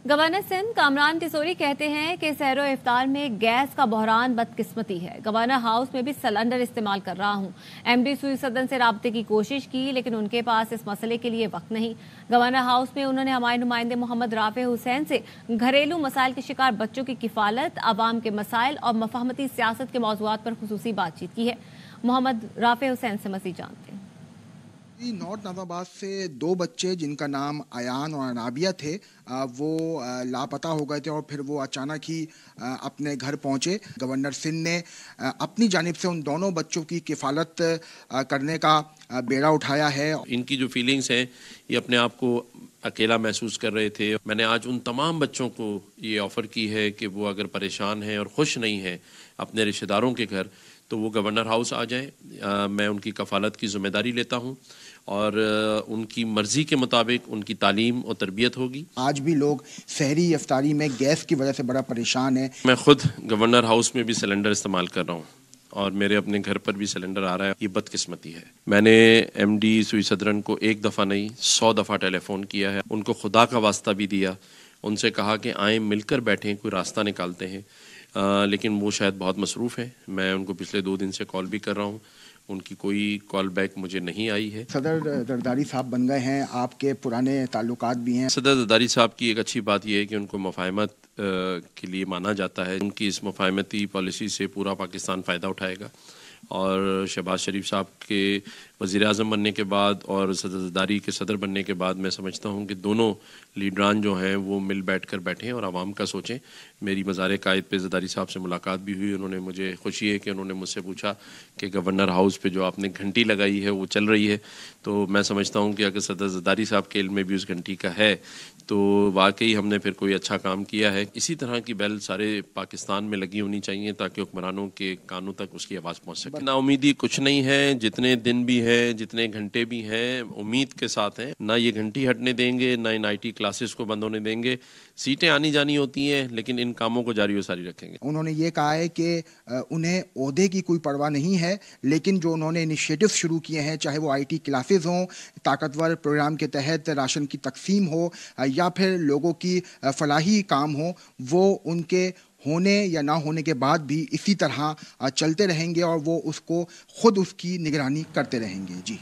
Governor Sindh Kamran Tessori کہتے ہیں کہ سحر و افطار میں گیس کا بحران بدقسمتی ہے۔ گورنر ہاؤس میں بھی سلنڈر استعمال کر رہا ہوں۔ ایم ڈی سوئی صدر سے رابطے کی کوشش کی لیکن ان کے پاس اس مسئلے کے لیے وقت نہیں۔ گورنر ہاؤس میں انہوں نے ہمارے نمائندے محمد رافع حسین سے گھریلو مسائل کے شکار بچوں کی کفالت، عوام کے مسائل اور مفاہمتی سیاست کے موضوعات پر خصوصی بات چیت کی ہے۔ محمد رافع حسین سے مزید جانتے ہیں۔ نارتھ نظام آباد سے 2 بچے جن کا نام ایان اور انابیہ تھے وہ لاپتہ ہو گئے تھے اور پھر وہ اچانک ہی اپنے گھر پہنچے۔ گورنر سندھ نے اپنی جانب سے ان دونوں بچوں کی کفالت کرنے کا بیڑا اٹھایا ہے۔ ان کی جو فیلنگز ہیں یہ اپنے آپ کو اکیلا محسوس کر رہے تھے۔ میں نے آج ان تمام بچوں کو یہ آفر کی ہے کہ وہ اگر پریشان ہیں اور خوش نہیں ہیں اپنے رشتہ داروں کے گھر تو وہ گورنر ہاؤس آ جائیں۔ میں ان کی کفالت کی ذمہ داری لیتا ہوں اور ان کی مرضی کے مطابق ان کی تعلیم اور تربیت ہوگی۔ آج بھی لوگ سحری افطاری میں گیس کی وجہ سے بڑا پریشان ہیں۔ میں خود گورنر ہاؤس میں بھی سلنڈر استعمال کر رہا ہوں اور میرے اپنے گھر پر بھی سلنڈر آ رہا ہے۔ یہ بدقسمتی ہے۔ میں نے ایم ڈی سوئی صدرن کو 1 دفعہ نہیں 100 دفعہ ٹیلی فون کیا ہے۔ ان کو خدا کا واسطہ بھی دیا، ان سے کہا کہ آئیں مل کر بیٹھیں، کوئی راستہ نکالتے ہیں، لیکن وہ شاید بہت مصروف ہیں۔ میں ان کو پچھلے 2 دن سے کال بھی کر رہا ہوں، ان کی کوئی کال بیک مجھے نہیں آئی ہے۔ صدر زرداری صاحب بن گئے ہیں، آپ کے پرانے تعلقات بھی ہیں۔ صدر زرداری صاحب کی ایک اچھی بات یہ ہے کہ ان کو مفاہمت کے لیے مانا جاتا ہے۔ ان کی اس مفاہمتی پالیسی سے پورا پاکستان فائدہ اٹھائے گا اور شہباز شریف صاحب کے وزیر اعظم بننے کے بعد اور صدر زرداری کے صدر بننے کے بعد میں سمجھتا ہوں کہ دونوں لیڈران جو ہیں وہ مل بیٹھ کر بیٹھیں اور عوام کا سوچیں۔ میری مزار قائد پہ زرداری صاحب سے ملاقات بھی ہوئی۔ انہوں نے مجھے خوشی ہے کہ انہوں نے مجھ سے پوچھا کہ گورنر ہاؤس پہ جو آپ نے گھنٹی لگائی ہے وہ چل رہی ہے، تو میں سمجھتا ہوں کہ اگر صدر زرداری صاحب کے علم میں بھی اس گھنٹی کا ہے تو واقعی ہم نے پھر کوئی اچھا کام کیا ہے۔ اسی طرح کی بیل سارے پاکستان میں لگی ہونی چاہیے تاکہ حکمرانوں کے کانوں تک اس کی آواز پہنچ سکے۔ نا امیدی کچھ نہیں ہے، جتنے دن بھی ہے، جتنے گھنٹے بھی ہیں، امید کے ساتھ ہیں۔ نہ یہ گھنٹی ہٹنے دیں گے، نہ ان IT کلاسز کو بند ہونے دیں گے۔ سیٹیں آنی جانی ہوتی ہیں لیکن ان کاموں کو جاری و ساری رکھیں گے۔ انہوں نے یہ کہا ہے کہ انہیں عہدے کی کوئی پرواہ نہیں ہے، لیکن جو انہوں نے انیشیٹو شروع کیے ہیں، چاہے وہ IT کلاسز ہوں، طاقتور پروگرام کے تحت راشن کی تقسیم ہو یا پھر لوگوں کی فلاحی کام ہو، وہ ان کے ہونے یا نہ ہونے کے بعد بھی اسی طرح چلتے رہیں گے اور وہ اس کو خود اس کی نگرانی کرتے رہیں گے۔ جی